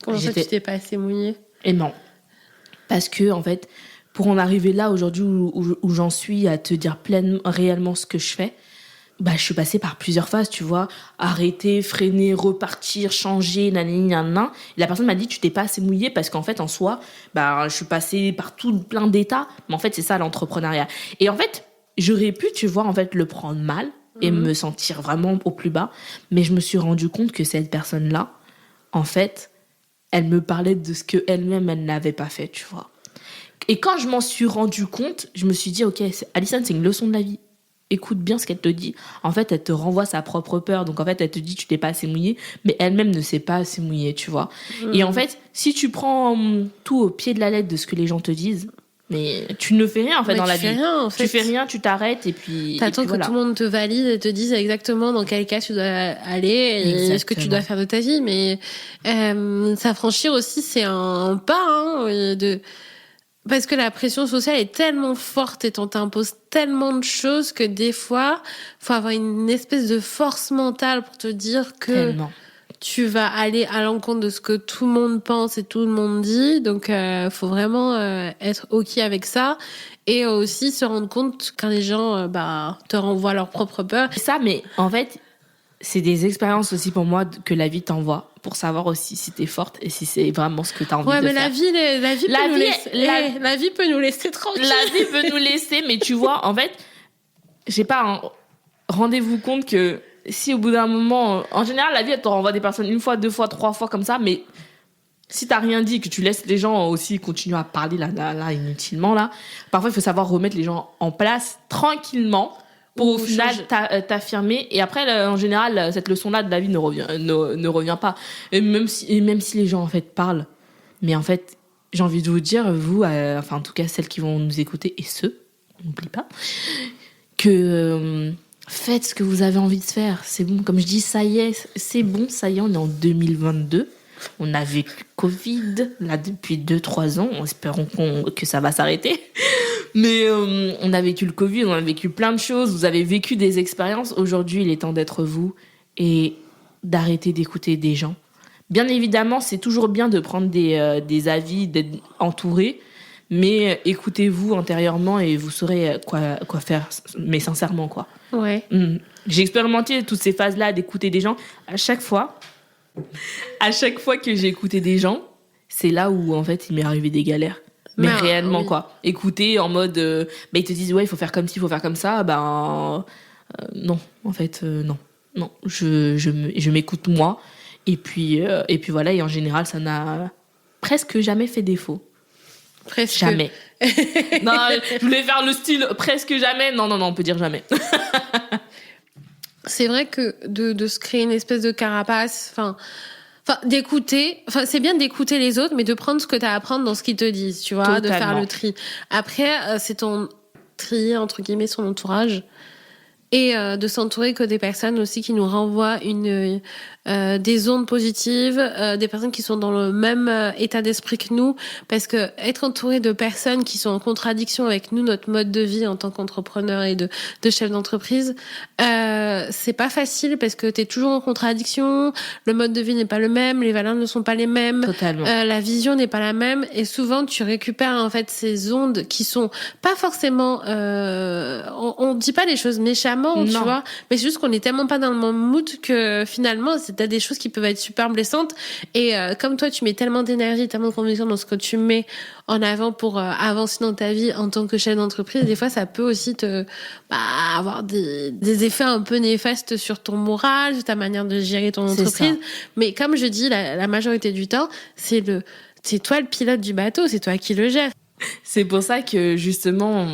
Comment ça, tu t'es pas assez mouillé? Et non. Parce que, en fait, pour en arriver là, aujourd'hui, où j'en suis, à te dire réellement ce que je fais, je suis passée par plusieurs phases, tu vois. Arrêter, freiner, repartir, changer, nanana. Et la personne m'a dit, tu t'es pas assez mouillée parce qu'en fait, en soi, je suis passée par plein d'états. Mais en fait, c'est ça, l'entrepreneuriat. Et en fait, j'aurais pu, tu vois, en fait, le prendre mal et me sentir vraiment au plus bas. Mais je me suis rendu compte que cette personne-là, en fait, elle me parlait de ce qu'elle-même, elle n'avait pas fait, tu vois. Et quand je m'en suis rendu compte, je me suis dit, ok, Alison, c'est une leçon de la vie. Écoute bien ce qu'elle te dit. En fait, elle te renvoie sa propre peur. Donc, en fait, elle te dit, tu t'es pas assez mouillée, mais elle-même ne s'est pas assez mouillée, tu vois. Et en fait, si tu prends tout au pied de la lettre de ce que les gens te disent, mais tu ne fais rien, en fait, dans la vie. Tu fais rien, tu t'arrêtes, et puis... T'attends que tout le monde te valide et te dise exactement dans quel cas tu dois aller et ce que tu dois faire de ta vie. Mais s'affranchir aussi, c'est un pas, parce que la pression sociale est tellement forte et on t'impose tellement de choses que des fois, faut avoir une espèce de force mentale pour te dire que tu vas aller à l'encontre de ce que tout le monde pense et tout le monde dit. Donc, faut vraiment être OK avec ça. Et aussi se rendre compte quand les gens te renvoient leur propre peur. C'est ça, mais en fait, c'est des expériences aussi pour moi que la vie t'envoie pour savoir aussi si t'es forte et si c'est vraiment ce que t'as envie de faire. Ouais, mais la vie peut nous laisser tranquille. La vie peut nous laisser, mais tu vois, en fait, je sais pas, rendez-vous compte que si au bout d'un moment, en général, la vie, elle te renvoie des personnes 1 fois, 2 fois, 3 fois comme ça, mais si t'as rien dit, que tu laisses les gens aussi continuer à parler là, inutilement, là, parfois, il faut savoir remettre les gens en place tranquillement pour au final t'affirmer. Et après, en général, cette leçon-là de la vie ne revient pas. Et même si les gens, en fait, parlent, mais en fait, j'ai envie de vous dire, vous, enfin, en tout cas, celles qui vont nous écouter, et ceux, on n'oublie pas, que faites ce que vous avez envie de faire. C'est bon, comme je dis, ça y est, c'est bon, ça y est, on est en 2022. On a vécu le Covid, là, depuis 2-3 ans. Espérons que ça va s'arrêter. Mais on a vécu le Covid, on a vécu plein de choses. Vous avez vécu des expériences. Aujourd'hui, il est temps d'être vous et d'arrêter d'écouter des gens. Bien évidemment, c'est toujours bien de prendre des avis, d'être entouré. Mais écoutez-vous intérieurement et vous saurez quoi faire. Mais sincèrement, quoi. Ouais. J'ai expérimenté toutes ces phases-là d'écouter des gens. À chaque fois que j'ai écouté des gens, c'est là où, en fait, il m'est arrivé des galères. Mais réellement, oui. Quoi. Écouter en mode... ils te disent, ouais, il faut faire comme ci, il faut faire comme ça. Non, en fait, non. Non, je m'écoute moi. Et puis voilà, et en général, ça n'a presque jamais fait défaut. Presque. Jamais. Non, je voulais faire le style presque jamais. Non, on peut dire jamais. C'est vrai que de se créer une espèce de carapace, d'écouter, c'est bien d'écouter les autres, mais de prendre ce que t'as à prendre dans ce qu'ils te disent, tu vois, totalement. De faire le tri. Après, c'est ton tri, entre guillemets, son entourage. Et de s'entourer que des personnes aussi qui nous renvoient des ondes positives, des personnes qui sont dans le même état d'esprit que nous, parce que être entouré de personnes qui sont en contradiction avec nous, notre mode de vie en tant qu'entrepreneur et de chef d'entreprise, c'est pas facile parce que t'es toujours en contradiction, le mode de vie n'est pas le même, les valeurs ne sont pas les mêmes, totalement. La vision n'est pas la même, et souvent tu récupères en fait ces ondes qui sont pas forcément, on dit pas les choses méchamment, tu vois, mais c'est juste qu'on est tellement pas dans le même mood que finalement t'as des choses qui peuvent être super blessantes, et comme toi tu mets tellement d'énergie, tellement de conviction dans ce que tu mets en avant pour avancer dans ta vie en tant que chef d'entreprise, des fois ça peut aussi avoir des effets un peu néfastes sur ton moral, sur ta manière de gérer ton entreprise. Mais comme je dis, la majorité du temps, c'est toi le pilote du bateau, c'est toi qui le gères. C'est pour ça que justement,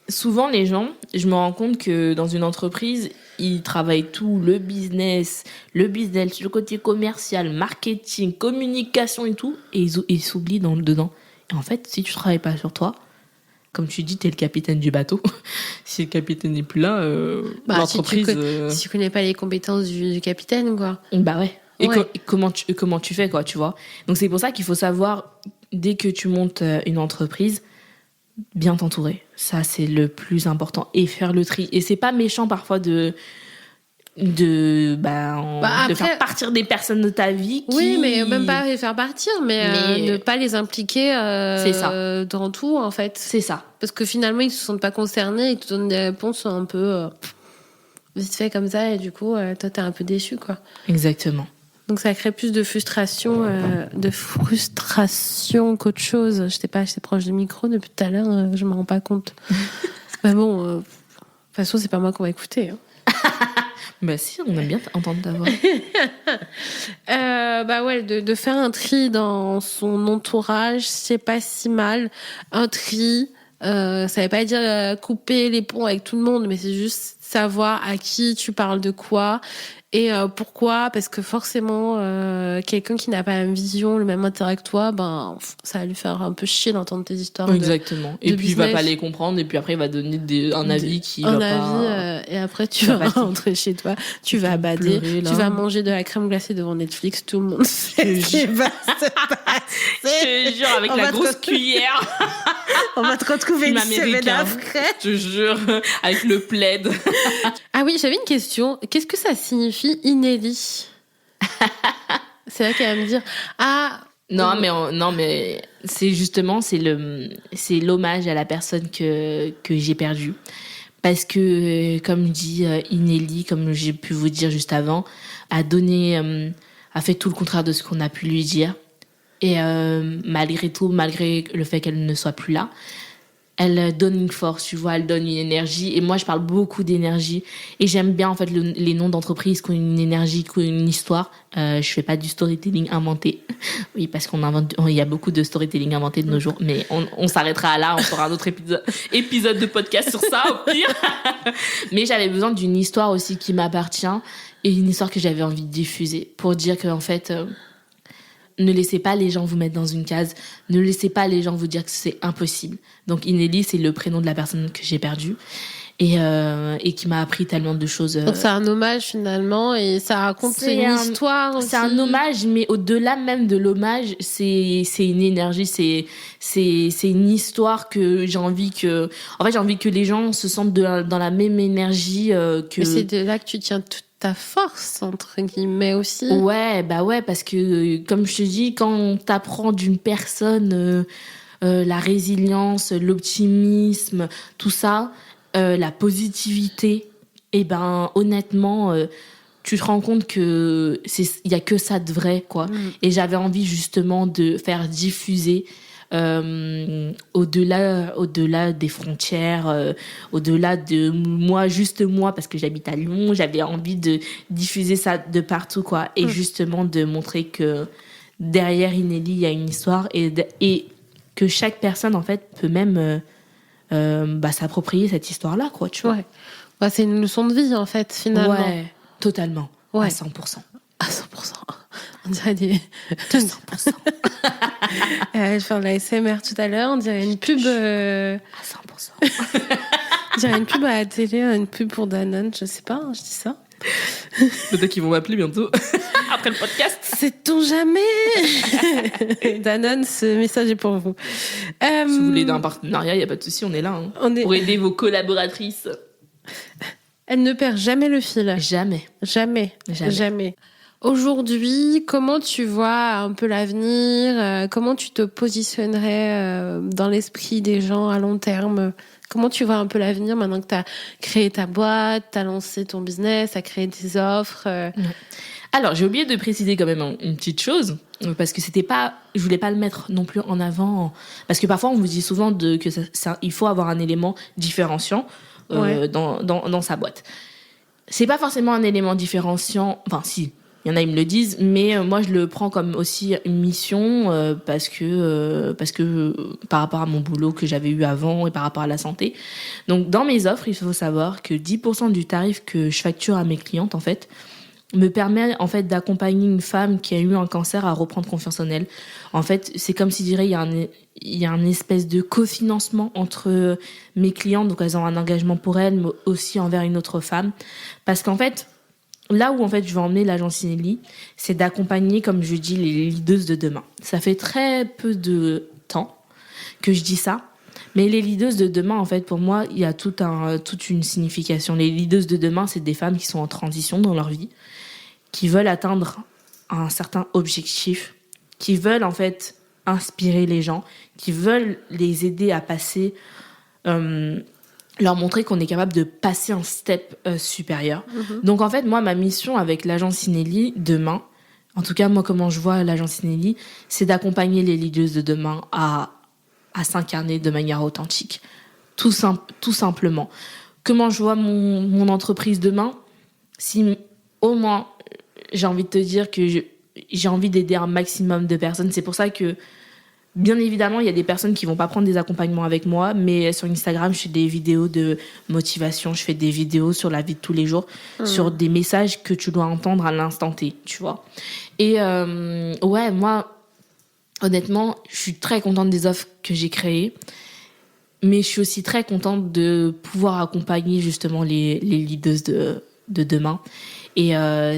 souvent les gens, je me rends compte que dans une entreprise, ils travaillent tout, le business, le côté commercial, marketing, communication et tout, et ils s'oublient dedans. Et en fait, si tu travailles pas sur toi, comme tu dis, t'es le capitaine du bateau. Si le capitaine n'est plus là, l'entreprise... Si tu connais pas les compétences du capitaine, quoi. Bah ouais. Et comment tu fais, quoi, tu vois. Donc c'est pour ça qu'il faut savoir, dès que tu montes une entreprise, bien t'entourer. Ça, c'est le plus important. Et faire le tri. Et c'est pas méchant parfois de faire partir des personnes de ta vie qui... Oui, mais même pas les faire partir, mais ne pas les impliquer dans tout, en fait. C'est ça. Parce que finalement, ils se sentent pas concernés, ils te donnent des réponses un peu vite fait comme ça, et du coup, toi, t'es un peu déçu, quoi. Exactement. Donc ça crée plus de frustration qu'autre chose. Je sais pas, j'étais proche du micro depuis tout à l'heure, je me rends pas compte. Mais bon, de toute façon, c'est pas moi qu'on va écouter. Hein. Bah si, on aime bien entendre ta voix. De faire un tri dans son entourage, c'est pas si mal. Un tri, ça veut pas dire couper les ponts avec tout le monde, mais c'est juste savoir à qui tu parles de quoi. Et pourquoi ? Parce que forcément, quelqu'un qui n'a pas la même vision, le même intérêt que toi, ça va lui faire un peu chier d'entendre tes histoires. Exactement. Et puis business. Il va pas les comprendre, et puis après il va donner un avis qui va pas... Et après tu vas rentrer chez toi, tu vas bader, tu vas manger de la crème glacée devant Netflix, tout le monde sait ce qui va se passer. Je te jure, avec la grosse cuillère. On va te retrouver une semaine après. Je te jure, avec le plaid. Ah oui, j'avais une question. Qu'est-ce que ça signifie Inélie ? C'est là qu'elle va me dire Non, mais c'est justement c'est l'hommage à la personne que j'ai perdue. Parce que, comme dit Inélie, comme j'ai pu vous dire juste avant, a fait tout le contraire de ce qu'on a pu lui dire. Et malgré tout, malgré le fait qu'elle ne soit plus là, elle donne une force, tu vois, elle donne une énergie. Et moi, je parle beaucoup d'énergie. Et j'aime bien, en fait, les noms d'entreprises qui ont une énergie, qui ont une histoire. Je fais pas du storytelling inventé. Oui, parce il y a beaucoup de storytelling inventé de nos jours. Mais on s'arrêtera là, on fera un autre épisode de podcast sur ça, au pire. Mais j'avais besoin d'une histoire aussi qui m'appartient. Et une histoire que j'avais envie de diffuser. Pour dire qu'en fait... ne laissez pas les gens vous mettre dans une case. Ne laissez pas les gens vous dire que c'est impossible. Donc, Inélie, c'est le prénom de la personne que j'ai perdue et qui m'a appris tellement de choses. Donc, c'est un hommage finalement et ça raconte une histoire aussi. C'est un hommage, mais au-delà même de l'hommage, c'est une énergie, c'est une histoire que j'ai envie que... En fait, j'ai envie que les gens se sentent dans la même énergie que... Mais c'est de là que tu tiens toute ta force, entre guillemets, aussi. Ouais, parce que, comme je te dis, quand t'apprends d'une personne la résilience, l'optimisme, tout ça, la positivité, et honnêtement, tu te rends compte que il y a que ça de vrai, quoi. Et j'avais envie justement de faire diffuser au-delà des frontières, au-delà de moi, parce que j'habite à Lyon, j'avais envie de diffuser ça de partout, quoi. Et justement de montrer que derrière Inélie, il y a une histoire et que chaque personne, en fait, peut même s'approprier cette histoire-là, quoi, tu vois. Ouais. Bah, c'est une leçon de vie, en fait, finalement. Ouais, totalement. Ouais. À 100%. À 100%. On dirait des... 200%. Je fais de la SMR tout à l'heure, on dirait une pub... À 100%. On dirait une pub à la télé, une pub pour Danone, je sais pas, je dis ça. Peut-être qu'ils vont m'appeler bientôt, après le podcast. Sait-on jamais. Danone, ce message est pour vous. Si vous voulez d'un partenariat, il n'y a pas de souci, on est là. Hein. Pour aider vos collaboratrices. Elle ne perd jamais le fil. Jamais. Aujourd'hui, comment tu vois un peu l'avenir ? Comment tu te positionnerais dans l'esprit des gens à long terme ? Comment tu vois un peu l'avenir maintenant que tu as créé ta boîte, tu as lancé ton business, tu as créé des offres Alors, j'ai oublié de préciser quand même une petite chose, parce que je voulais pas le mettre non plus en avant, parce que parfois on vous dit souvent que il faut avoir un élément différenciant dans sa boîte. C'est pas forcément un élément différenciant, enfin si, il y en a, ils me le disent, mais moi je le prends comme aussi une mission parce que par rapport à mon boulot que j'avais eu avant et par rapport à la santé. Donc dans mes offres, il faut savoir que 10% du tarif que je facture à mes clientes, en fait, me permet en fait d'accompagner une femme qui a eu un cancer à reprendre confiance en elle. En fait, c'est comme si, je dirais, il y a un espèce de cofinancement entre mes clientes, donc elles ont un engagement pour elles, mais aussi envers une autre femme. Parce qu'en fait, là où en fait je vais emmener l'agence Inélie, c'est d'accompagner, comme je dis, les leaders de demain. Ça fait très peu de temps que je dis ça, mais les leaders de demain, en fait, pour moi, il y a toute une signification. Les leaders de demain, c'est des femmes qui sont en transition dans leur vie, qui veulent atteindre un certain objectif, qui veulent en fait inspirer les gens, qui veulent les aider à passer, leur montrer qu'on est capable de passer un step supérieur. Donc en fait, moi, ma mission avec l'agence Inélie demain, en tout cas moi comment je vois l'agence Inélie, c'est d'accompagner les leaders de demain à s'incarner de manière authentique, tout simplement. Comment je vois mon entreprise demain, si au moins j'ai envie de te dire que j'ai envie d'aider un maximum de personnes. C'est pour ça que, bien évidemment, il y a des personnes qui vont pas prendre des accompagnements avec moi, mais sur Instagram, je fais des vidéos de motivation, je fais des vidéos sur la vie de tous les jours, sur des messages que tu dois entendre à l'instant T, tu vois. Et ouais, moi, honnêtement, je suis très contente des offres que j'ai créées, mais je suis aussi très contente de pouvoir accompagner justement les leaders de demain. Et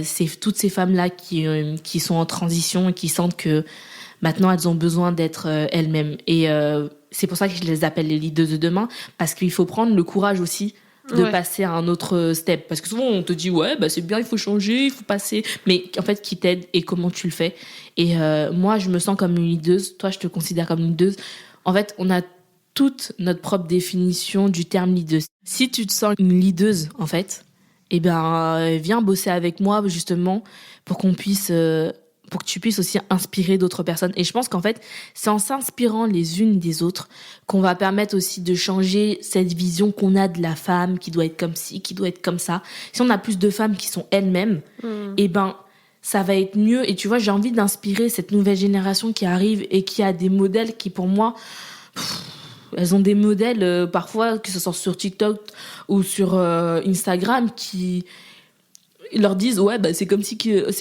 c'est toutes ces femmes-là qui sont en transition et qui sentent que maintenant elles ont besoin d'être elles-mêmes. Et c'est pour ça que je les appelle les leaders de demain, parce qu'il faut prendre le courage aussi de passer à un autre step. Parce que souvent, on te dit, ouais, c'est bien, il faut changer, il faut passer. Mais en fait, qui t'aide et comment tu le fais. Et moi, je me sens comme une leaduse. Toi, je te considère comme une leaduse. En fait, on a toute notre propre définition du terme leaduse. Si tu te sens une leaduse, en fait, viens bosser avec moi, justement, pour que tu puisses aussi inspirer d'autres personnes. Et je pense qu'en fait, c'est en s'inspirant les unes des autres qu'on va permettre aussi de changer cette vision qu'on a de la femme qui doit être comme ci, qui doit être comme ça. Si on a plus de femmes qui sont elles-mêmes, ça va être mieux. Et tu vois, j'ai envie d'inspirer cette nouvelle génération qui arrive et qui a des modèles qui, pour moi, elles ont des modèles, parfois, que ce soit sur TikTok ou sur Instagram, qui leur disent c'est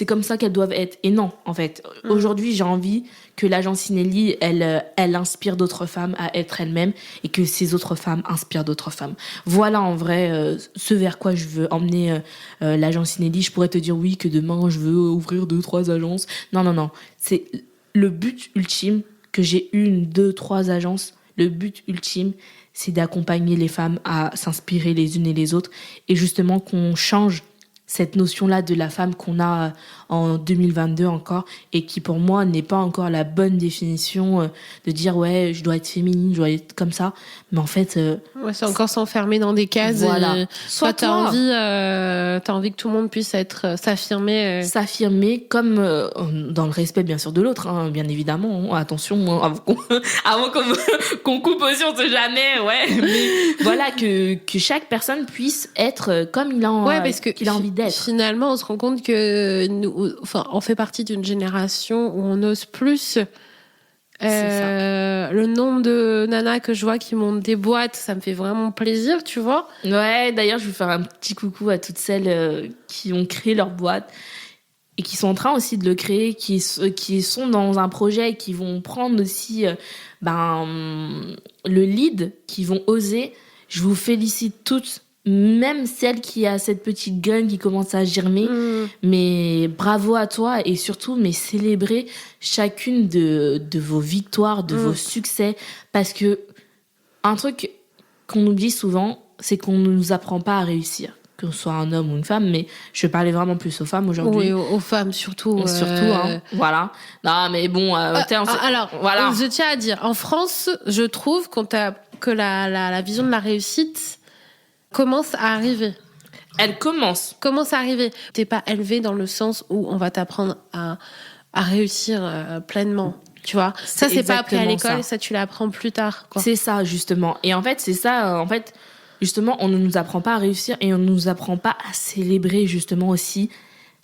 comme ça qu'elles doivent être. Et non, en fait, aujourd'hui, j'ai envie que l'agence Cinelli, elle inspire d'autres femmes à être elles-mêmes et que ces autres femmes inspirent d'autres femmes. Voilà, en vrai, ce vers quoi je veux emmener l'agence Cinelli. Je pourrais te dire oui, que demain, je veux ouvrir 2-3 agences. Non. C'est le but ultime que j'ai 1, 2, 3 agences. Le but ultime, c'est d'accompagner les femmes à s'inspirer les unes et les autres et justement qu'on change cette notion-là de la femme qu'on a en 2022 encore et qui pour moi n'est pas encore la bonne définition de dire je dois être féminine, je dois être comme ça, mais en fait c'est encore s'enfermer dans des cases. Voilà. Soit t'as envie que tout le monde puisse être s'affirmer comme dans le respect bien sûr de l'autre, hein, bien évidemment, attention avant qu'on coupe aussi, on sait jamais, mais voilà, que chaque personne puisse être comme il a qu'il a envie d'être. Finalement, on se rend compte que on fait partie d'une génération où on ose plus. Le nombre de nanas que je vois qui montent des boîtes, ça me fait vraiment plaisir, tu vois. Ouais, d'ailleurs, je veux faire un petit coucou à toutes celles qui ont créé leur boîte et qui sont en train aussi de le créer, qui sont dans un projet et qui vont prendre aussi le lead, qui vont oser. Je vous félicite toutes. Même celle qui a cette petite graine qui commence à germer, mais bravo à toi et surtout, mais célébrer chacune de vos victoires, de vos succès, parce que un truc qu'on oublie souvent, c'est qu'on ne nous apprend pas à réussir, que ce soit un homme ou une femme, mais je parlais vraiment plus aux femmes aujourd'hui. Oui, aux femmes surtout. Voilà. Non, mais bon, alors, voilà. Je tiens à dire, en France, je trouve que la vision de la réussite commence à arriver. Elle commence à arriver. T'es pas élevé dans le sens où on va t'apprendre à réussir pleinement. Tu vois, ça c'est pas appris à l'école, ça tu l'apprends plus tard, quoi. C'est ça justement. Et en fait, c'est ça. Justement, on ne nous apprend pas à réussir et on ne nous apprend pas à célébrer justement aussi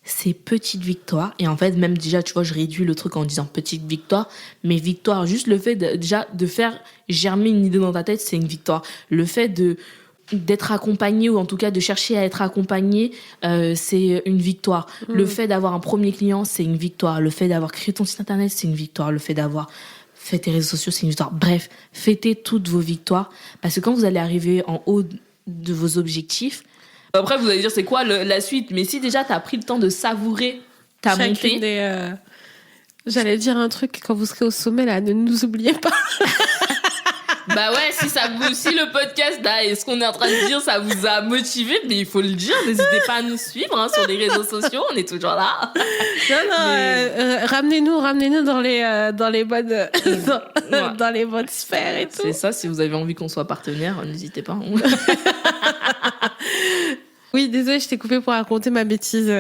ces petites victoires. Et en fait, même déjà, tu vois, je réduis le truc en disant petite victoire, mais victoire, juste le fait de faire germer une idée dans ta tête, c'est une victoire. Le fait d'être accompagné ou en tout cas de chercher à être accompagné, c'est une victoire. Le fait d'avoir un premier client, c'est une victoire. Le fait d'avoir créé ton site internet, c'est une victoire. Le fait d'avoir fait tes réseaux sociaux, c'est une victoire. Bref, fêtez toutes vos victoires parce que quand vous allez arriver en haut de vos objectifs, après vous allez dire c'est quoi la suite, mais si déjà t'as pris le temps de savourer ta montée. J'allais dire un truc, quand vous serez au sommet là, ne nous oubliez pas. Si le podcast là et ce qu'on est en train de dire ça vous a motivé, mais il faut le dire, n'hésitez pas à nous suivre sur les réseaux sociaux, on est toujours là. Ramenez-nous dans les bonnes dans les bonnes sphères et tout. C'est ça, si vous avez envie qu'on soit partenaire, n'hésitez pas. Oui, désolée, je t'ai coupé pour raconter ma bêtise.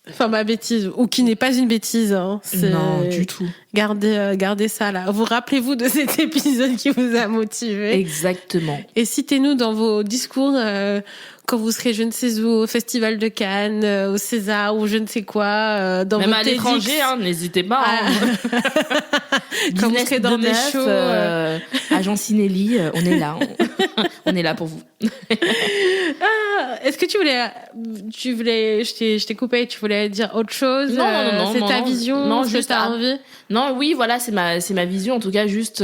Enfin, ma bêtise, ou qui n'est pas une bêtise. Hein. Non, du tout. Gardez ça là. Vous rappelez-vous de cet épisode qui vous a motivé. Exactement. Et citez-nous dans vos discours quand vous serez je ne sais où, au Festival de Cannes, au César ou je ne sais quoi. Dans même vos à l'étranger, n'hésitez pas. Quand vous serez dans des shows. Agence Cinelli, on est là. On est là pour vous. Est-ce que tu voulais, je t'ai coupé, tu voulais dire autre chose? Non. C'est ta vision? Non, juste ta envie? Non, oui, voilà, c'est ma vision. En tout cas, juste,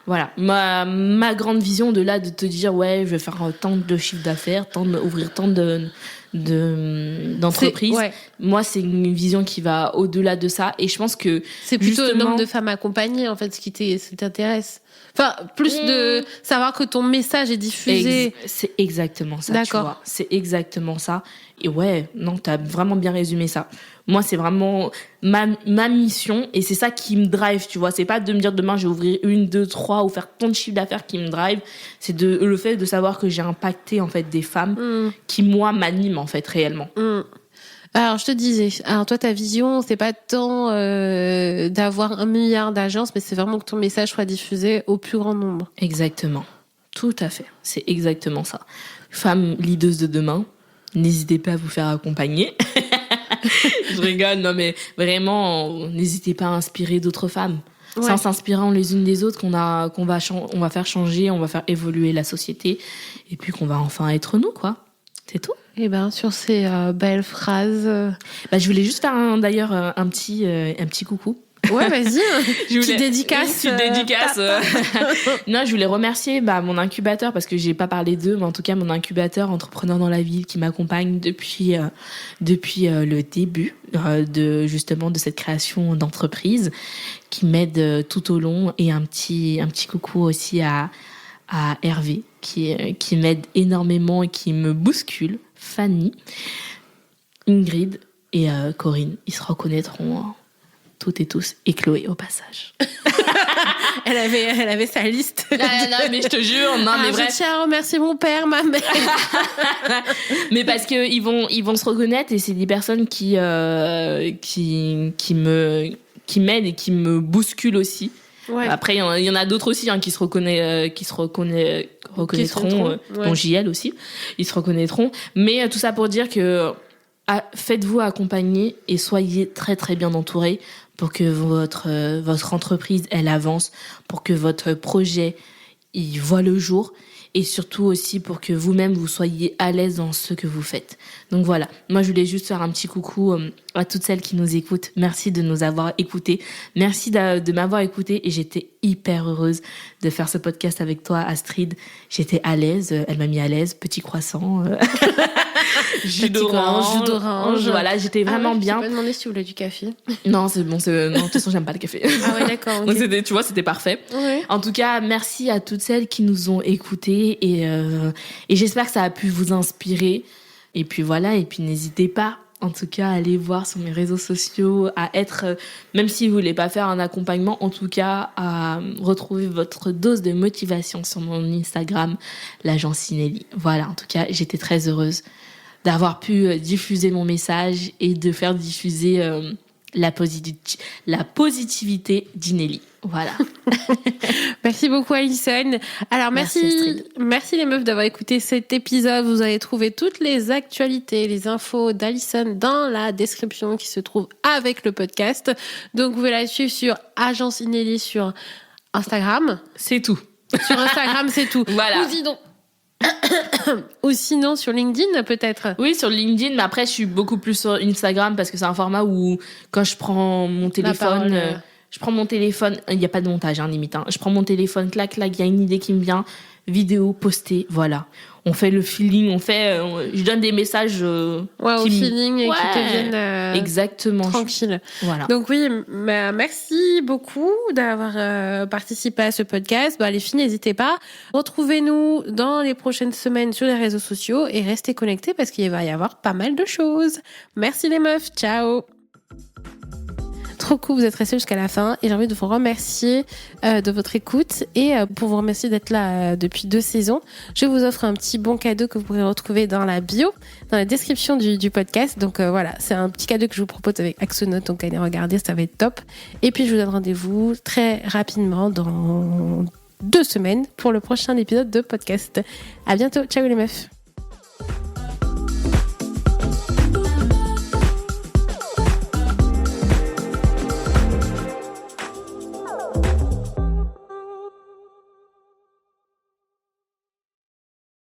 voilà, ma grande vision de là, de te dire, ouais, je vais faire tant de chiffre d'affaires, ouvrir tant de d'entreprise. Moi, c'est une vision qui va au-delà de ça. Et je pense que c'est plutôt le nombre de femmes accompagnées, en fait, ce qui t'intéresse. Enfin, plus de savoir que ton message est diffusé. C'est exactement ça, tu vois. C'est exactement ça. Et ouais, non, t'as vraiment bien résumé ça. Moi, c'est vraiment ma mission et c'est ça qui me drive, tu vois. C'est pas de me dire demain, je vais ouvrir 1, 2, 3 ou faire tant de chiffre d'affaires qui me drive. C'est le fait de savoir que j'ai impacté, en fait, des femmes qui, moi, m'animent, en fait, réellement. Alors, je te disais, toi, ta vision, c'est pas tant d'avoir 1 milliard d'agences, mais c'est vraiment que ton message soit diffusé au plus grand nombre. Exactement. Tout à fait. C'est exactement ça. Femmes leaders de demain, n'hésitez pas à vous faire accompagner. Je rigole, non mais vraiment, n'hésitez pas à inspirer d'autres femmes. C'est en s'inspirant les unes des autres qu'on va faire changer, on va faire évoluer la société et puis qu'on va enfin être nous, quoi. C'est tout. Et sur ces belles phrases. Je voulais juste faire d'ailleurs un petit coucou. Ouais, vas-y. Petite dédicace. Non, je voulais remercier mon incubateur parce que j'ai pas parlé d'eux, mais en tout cas mon incubateur Entrepreneurs dans la ville qui m'accompagne depuis le début de cette création d'entreprise, qui m'aide tout au long, et un petit coucou aussi à Hervé qui m'aide énormément et qui me bouscule, Fanny, Ingrid et Corinne. Ils se reconnaîtront toutes et tous, et Chloé au passage. Elle avait sa liste. Non, mais je te jure, mais bref. Je tiens à remercier mon père, ma mère. Mais parce que ils vont se reconnaître, et c'est des personnes qui m'aident et qui me bousculent aussi. Ouais. Après, il y en a d'autres aussi qui se reconnaîtront, dont JL aussi. Ils se reconnaîtront. Mais tout ça pour dire que faites-vous accompagner et soyez très très bien entourés pour que votre entreprise elle avance, pour que votre projet il voit le jour, et surtout aussi pour que vous-même vous soyez à l'aise dans ce que vous faites. Donc voilà, moi je voulais juste faire un petit coucou à toutes celles qui nous écoutent. Merci de nous avoir écoutés, merci de m'avoir écouté, et j'étais hyper heureuse de faire ce podcast avec toi, Astrid. J'étais à l'aise, elle m'a mis à l'aise, petit croissant, jus d'orange. Voilà, j'étais vraiment bien. Je t'ai pas demandé si tu voulais du café. Non, c'est bon, non, de toute façon j'aime pas le café. Ah ouais, d'accord. Okay. Donc c'était parfait. Ouais. En tout cas, merci à toutes celles qui nous ont écoutés, et j'espère que ça a pu vous inspirer. Et puis voilà, et puis n'hésitez pas, en tout cas, à aller voir sur mes réseaux sociaux, à être, même si vous voulez pas faire un accompagnement, en tout cas, à retrouver votre dose de motivation sur mon Instagram, l'agence Cinelli. Voilà, en tout cas, j'étais très heureuse d'avoir pu diffuser mon message et de faire diffuser la positivité d'Inelli. Voilà. Merci beaucoup, Alison. Alors, merci les meufs d'avoir écouté cet épisode. Vous allez trouver toutes les actualités, les infos d'Alison dans la description qui se trouve avec le podcast. Donc, vous pouvez la suivre sur Agence Inelli sur Instagram. C'est tout. Sur Instagram, c'est tout. Voilà. Ou sinon sur LinkedIn, peut-être. Oui, sur LinkedIn, mais après, je suis beaucoup plus sur Instagram parce que c'est un format où, quand je prends mon téléphone... Je prends mon téléphone, il n'y a pas de montage, limite. Je prends mon téléphone, clac, il y a une idée qui me vient, vidéo, postée, voilà. On fait le feeling, je donne des messages au feeling et qui te viennent exactement tranquille. Voilà. Donc oui, merci beaucoup d'avoir participé à ce podcast. Les filles, n'hésitez pas. Retrouvez-nous dans les prochaines semaines sur les réseaux sociaux et restez connectés parce qu'il va y avoir pas mal de choses. Merci les meufs, ciao. Trop cool, vous êtes restés jusqu'à la fin, et j'ai envie de vous remercier de votre écoute, et pour vous remercier d'être là depuis 2 saisons, je vous offre un petit bon cadeau que vous pourrez retrouver dans la bio, dans la description du podcast. Donc voilà, c'est un petit cadeau que je vous propose avec Axonote, donc allez regarder, ça va être top. Et puis je vous donne rendez-vous très rapidement dans 2 semaines pour le prochain épisode de podcast. À bientôt, ciao les meufs.